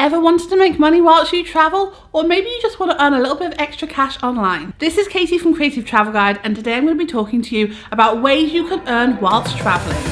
Ever wanted to make money whilst you travel? Or maybe you just want to earn a little bit of extra cash online? This is Katie from Creative Travel Guide, and today I'm going to be talking to you about ways you can earn whilst traveling.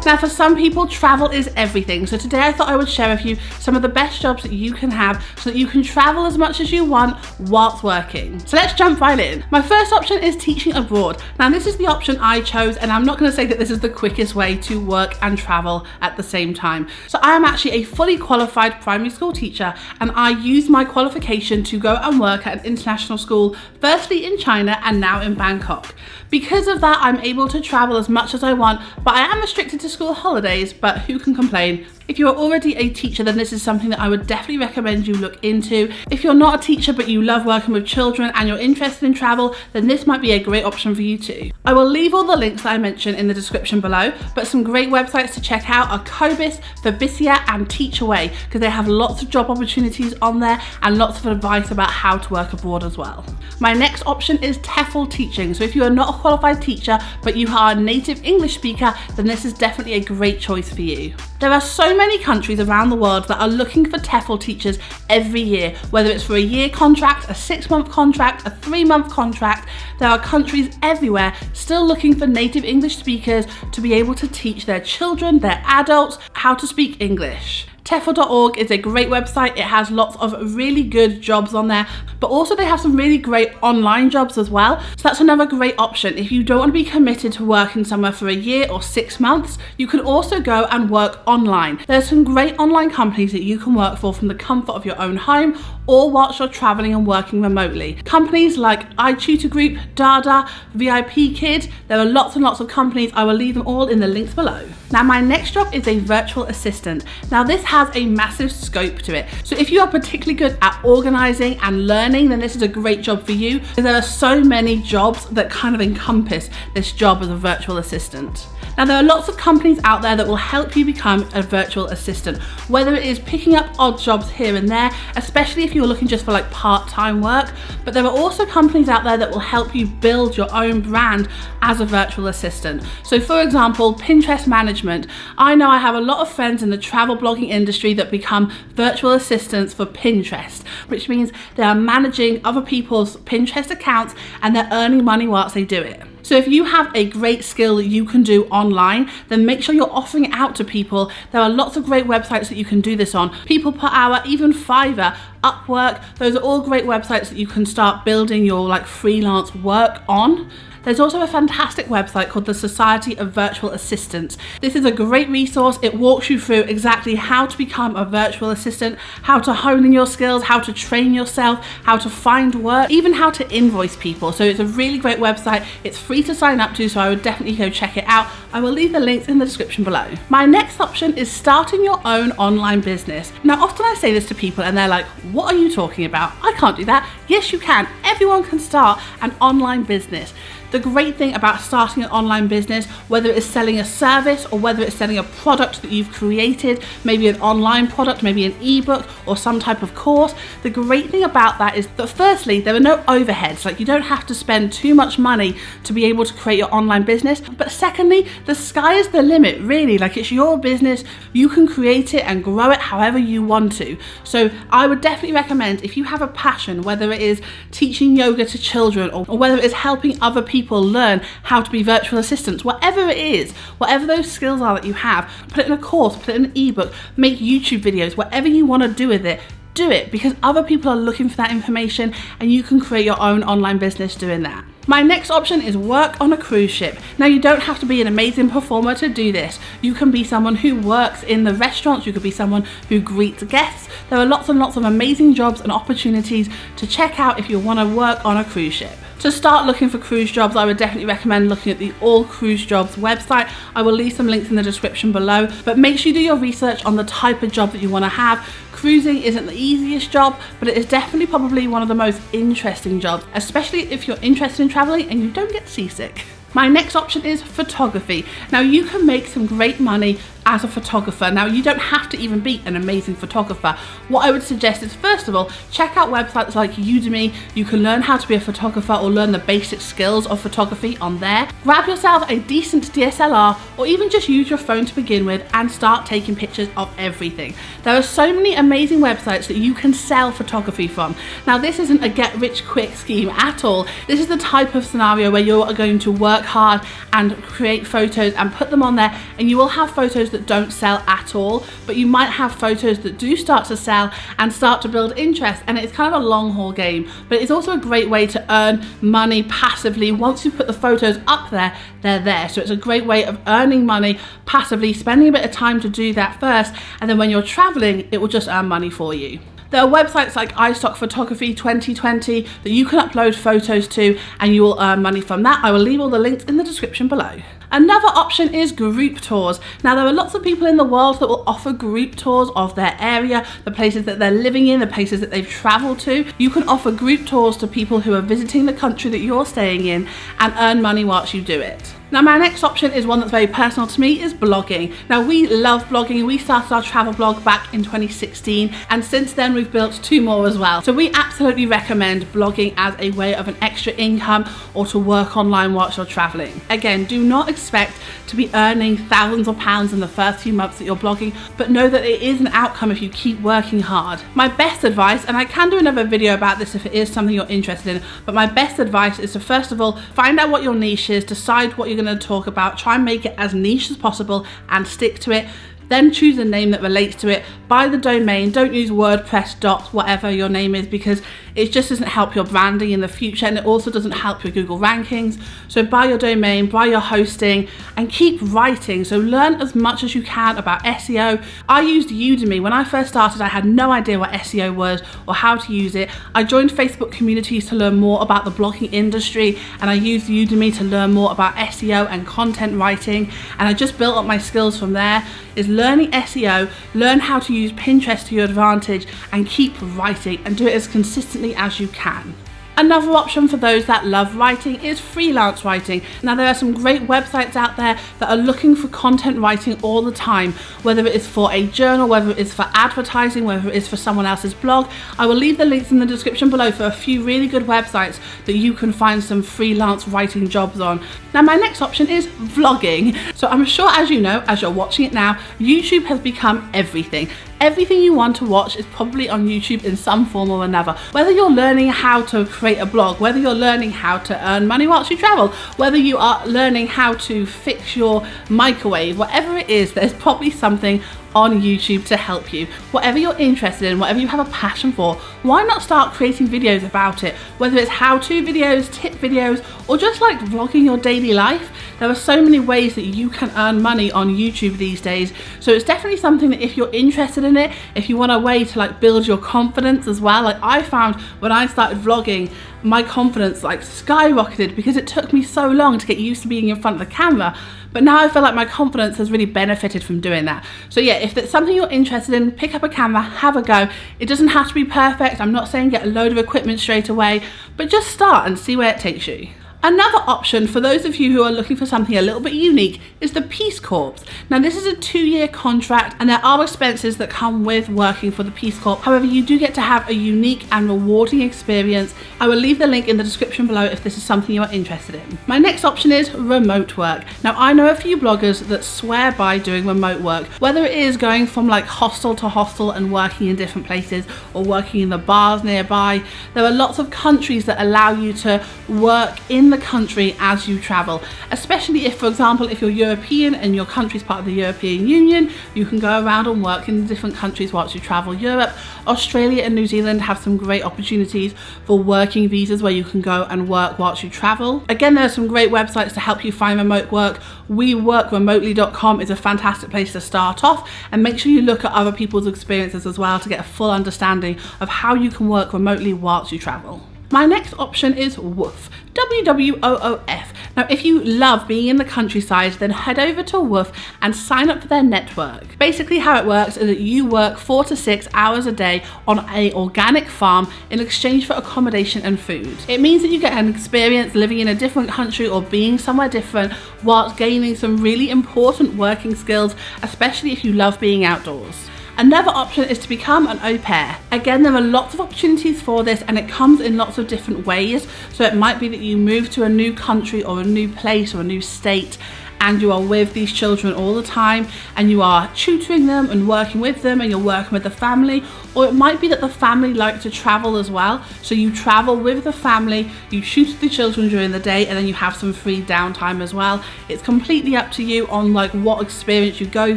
Now, for some people, travel is everything. So today I thought I would share with you some of the best jobs that you can have so that you can travel as much as you want whilst working. So let's jump right in. My first option is teaching abroad. Now, this is the option I chose, and I'm not going to say that this is the quickest way to work and travel at the same time. So I am actually a fully qualified primary school teacher, and I use my qualification to go and work at an international school, firstly in China and now in Bangkok. Because of that, I'm able to travel as much as I want, but I am restricted to school holidays, but who can complain? If you are already a teacher, then this is something that I would definitely recommend you look into. If you're not a teacher but you love working with children and you're interested in travel, then this might be a great option for you too. I will leave all the links that I mentioned in the description below, but some great websites to check out are Cobis, Verbisia and Teach Away, because they have lots of job opportunities on there and lots of advice about how to work abroad as well. My next option is TEFL teaching. So if you are not a qualified teacher but you are a native English speaker, then this is definitely a great choice for you. There are so many countries around the world that are looking for TEFL teachers every year, whether it's for a year contract, a 6-month contract, a 3-month contract. There are countries everywhere still looking for native English speakers to be able to teach their children, their adults, how to speak English. TEFL.org is a great website. It has lots of really good jobs on there, but also they have some really great online jobs as well. So that's another great option. If you don't want to be committed to working somewhere for a year or 6 months, you can also go and work online. There's some great online companies that you can work for from the comfort of your own home or whilst you're traveling and working remotely. Companies like iTutor Group, Dada, VIP Kid, there are lots and lots of companies. I will leave them all in the links below. Now, my next job is a virtual assistant. Now, this has a massive scope to it. So if you are particularly good at organizing and learning, then this is a great job for you. There are so many jobs that kind of encompass this job as a virtual assistant. Now, there are lots of companies out there that will help you become a virtual assistant, whether it is picking up odd jobs here and there, especially if you're looking just for like part-time work, but there are also companies out there that will help you build your own brand as a virtual assistant. So for example, Pinterest management. I know I have a lot of friends in the travel blogging industry that become virtual assistants for Pinterest, which means they are managing other people's Pinterest accounts and they're earning money whilst they do it. So if you have a great skill that you can do online, then make sure you're offering it out to people. There are lots of great websites that you can do this on. People per hour, even Fiverr, Upwork, those are all great websites that you can start building your like freelance work on. There's also a fantastic website called the Society of Virtual Assistants. This is a great resource. It walks you through exactly how to become a virtual assistant, how to hone in your skills, how to train yourself, how to find work, even how to invoice people. So it's a really great website. It's free to sign up to, so I would definitely go check it out. I will leave the links in the description below. My next option is starting your own online business. Now, often I say this to people and they're like, what are you talking about? I can't do that. Yes, you can. Everyone can start an online business. The great thing about starting an online business, whether it's selling a service or whether it's selling a product that you've created, maybe an online product, maybe an ebook or some type of course, the great thing about that is that firstly, there are no overheads. Like, you don't have to spend too much money to be able to create your online business. But secondly, the sky is the limit, really. Like, it's your business. You can create it and grow it however you want to. So I would definitely recommend, if you have a passion, whether it is teaching yoga to children or whether it is helping other people learn how to be virtual assistants, whatever it is, whatever those skills are that you have, put it in a course, put it in an ebook, make YouTube videos, whatever you want to do with it, do it, because other people are looking for that information and you can create your own online business doing that. My next option is work on a cruise ship. Now, you don't have to be an amazing performer to do this. You can be someone who works in the restaurants, you could be someone who greets guests. There are lots and lots of amazing jobs and opportunities to check out if you want to work on a cruise ship. To start looking for cruise jobs, I would definitely recommend looking at the All Cruise Jobs website. I will leave some links in the description below, but make sure you do your research on the type of job that you want to have. Cruising isn't the easiest job, but it is definitely probably one of the most interesting jobs, especially if you're interested in traveling and you don't get seasick. My next option is photography. Now, you can make some great money as a photographer. Now, you don't have to even be an amazing photographer. What I would suggest is, first of all, check out websites like Udemy. You can learn how to be a photographer or learn the basic skills of photography on there. Grab yourself a decent DSLR or even just use your phone to begin with and start taking pictures of everything. There are so many amazing websites that you can sell photography from. Now, this isn't a get-rich-quick scheme at all. This is the type of scenario where you are going to work hard and create photos and put them on there, and you will have photos that don't sell at all, but you might have photos that do start to sell and start to build interest, and it's kind of a long haul game. But it's also a great way to earn money passively. Once you put the photos up there, they're there. So it's a great way of earning money passively, spending a bit of time to do that first, and then when you're traveling, it will just earn money for you. There are websites like iStock Photography 2020 that you can upload photos to, and you will earn money from that. I will leave all the links in the description below. Another option is group tours. Now, there are lots of people in the world that will offer group tours of their area, the places that they're living in, the places that they've traveled to. You can offer group tours to people who are visiting the country that you're staying in and earn money whilst you do it. Now, my next option is one that's very personal to me, is blogging. Now, we love blogging. We started our travel blog back in 2016, and since then we've built 2 more as well. So we absolutely recommend blogging as a way of an extra income or to work online whilst you're traveling. Again, do not expect to be earning thousands of pounds in the first few months that you're blogging, but know that it is an outcome if you keep working hard. My best advice, and I can do another video about this if it is something you're interested in, but my best advice is to first of all find out what your niche is, decide what you're going to talk about, try and make it as niche as possible and stick to it. Then choose a name that relates to it. Buy the domain. Don't use WordPress dot whatever your name is, because it just doesn't help your branding in the future, and it also doesn't help your Google rankings. So buy your domain, buy your hosting, and keep writing. So learn as much as you can about SEO. I used Udemy. When I first started, I had no idea what SEO was or how to use it. I joined Facebook communities to learn more about the blogging industry, and I used Udemy to learn more about SEO and content writing, and I just built up my skills from there. Is learning SEO, learn how to use Pinterest to your advantage, and keep writing and do it as consistently as you can. Another option for those that love writing is freelance writing. Now, there are some great websites out there that are looking for content writing all the time, whether it is for a journal, whether it is for advertising, whether it is for someone else's blog. I will leave the links in the description below for a few really good websites that you can find some freelance writing jobs on. Now, my next option is vlogging. So I'm sure, as you know, as you're watching it now, YouTube has become everything. Everything you want to watch is probably on YouTube in some form or another. Whether you're learning how to create a blog, whether you're learning how to earn money whilst you travel, whether you are learning how to fix your microwave, whatever it is, there's probably something on YouTube to help you. Whatever you're interested in, whatever you have a passion for, why not start creating videos about it? Whether it's how-to videos, tip videos, or just like vlogging your daily life, there are so many ways that you can earn money on YouTube these days. So it's definitely something that if you're interested in it, if you want a way to like build your confidence as well. Like I found when I started vlogging, my confidence like skyrocketed because it took me so long to get used to being in front of the camera. But now I feel like my confidence has really benefited from doing that. So yeah, if it's something you're interested in, pick up a camera, have a go. It doesn't have to be perfect. I'm not saying get a load of equipment straight away, but just start and see where it takes you. Another option for those of you who are looking for something a little bit unique is the Peace Corps. Now, this is a 2-year contract and there are expenses that come with working for the Peace Corps. However, you do get to have a unique and rewarding experience. I will leave the link in the description below if this is something you are interested in. My next option is remote work. Now, I know a few bloggers that swear by doing remote work, whether it is going from like hostel to hostel and working in different places or working in the bars nearby. There are lots of countries that allow you to work in the country as you travel, especially if, for example, if you're European and your country's part of the European Union, you can go around and work in different countries whilst you travel. Europe, Australia and New Zealand have some great opportunities for working visas where you can go and work whilst you travel. Again, there are some great websites to help you find remote work. WeWorkRemotely.com is a fantastic place to start off, and make sure you look at other people's experiences as well to get a full understanding of how you can work remotely whilst you travel. My next option is WOOF. WWOOF. Now, if you love being in the countryside, then head over to Woof and sign up for their network. Basically how it works is that you work 4 to 6 hours a day on an organic farm in exchange for accommodation and food. It means that you get an experience living in a different country or being somewhere different whilst gaining some really important working skills, especially if you love being outdoors. Another option is to become an au pair. Again, there are lots of opportunities for this and it comes in lots of different ways. So it might be that you move to a new country or a new place or a new state and you are with these children all the time and you are tutoring them and working with them and you're working with the family. Or it might be that the family like to travel as well. So you travel with the family, you tutor the children during the day and then you have some free downtime as well. It's completely up to you on like what experience you go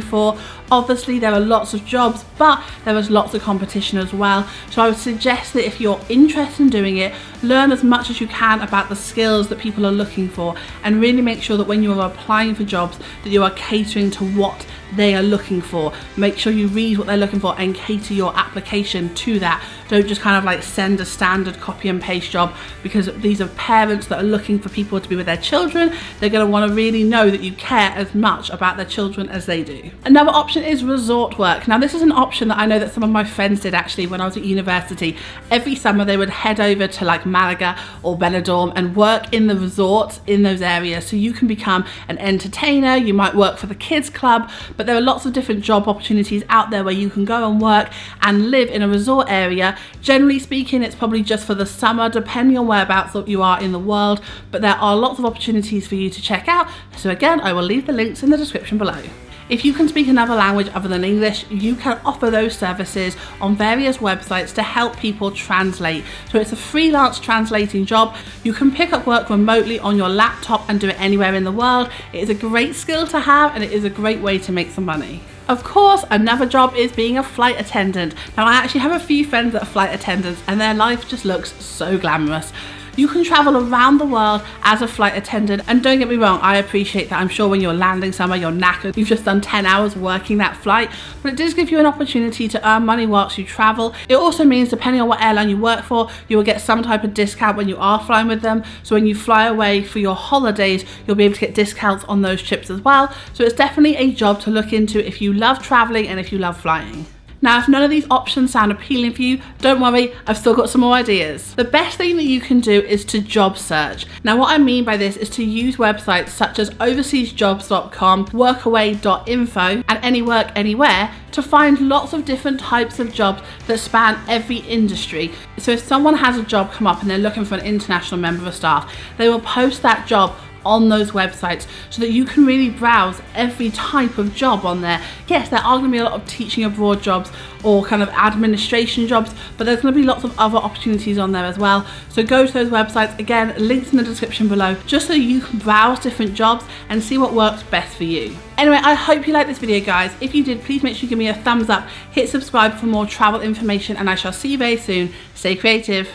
for. Obviously there are lots of jobs, but there is lots of competition as well. So I would suggest that if you're interested in doing it, learn as much as you can about the skills that people are looking for and really make sure that when you are applying for jobs that you are catering to what they are looking for. Make sure you read what they're looking for and cater your application to that. Don't just kind of like send a standard copy and paste job, because these are parents that are looking for people to be with their children. They're going to want to really know that you care as much about their children as they do. Another option is resort work. Now this is an option that I know that some of my friends did actually when I was at university. Every summer they would head over to like Malaga or Benidorm and work in the resorts in those areas. So you can become an entertainer, you might work for the kids club, but there are lots of different job opportunities out there where you can go and work and live in a resort area. Generally speaking, it's probably just for the summer, depending on whereabouts you are in the world, but there are lots of opportunities for you to check out. So again, I will leave the links in the description below. If you can speak another language other than English, you can offer those services on various websites to help people translate. So it's a freelance translating job. You can pick up work remotely on your laptop and do it anywhere in the world. It is a great skill to have and it is a great way to make some money. Of course, another job is being a flight attendant. Now I actually have a few friends that are flight attendants and their life just looks so glamorous. You can travel around the world as a flight attendant, and don't get me wrong, I appreciate that. I'm sure when you're landing somewhere, you're knackered, you've just done 10 hours working that flight, but it does give you an opportunity to earn money whilst you travel. It also means, depending on what airline you work for, you will get some type of discount when you are flying with them. So when you fly away for your holidays, you'll be able to get discounts on those trips as well. So it's definitely a job to look into if you love traveling and if you love flying. Now, if none of these options sound appealing for you, don't worry, I've still got some more ideas. The best thing that you can do is to job search. Now, what I mean by this is to use websites such as overseasjobs.com, workaway.info, and Any Work Anywhere to find lots of different types of jobs that span every industry. So if someone has a job come up and they're looking for an international member of staff, they will post that job on those websites so that you can really browse every type of job on there. Yes, there are going to be a lot of teaching abroad jobs or kind of administration jobs, but there's going to be lots of other opportunities on there as well. So go to those websites, again, links in the description below, just so you can browse different jobs and see what works best for you. Anyway, I hope you liked this video, guys. If you did, please make sure you give me a thumbs up, hit subscribe for more travel information, and I shall see you very soon. Stay creative.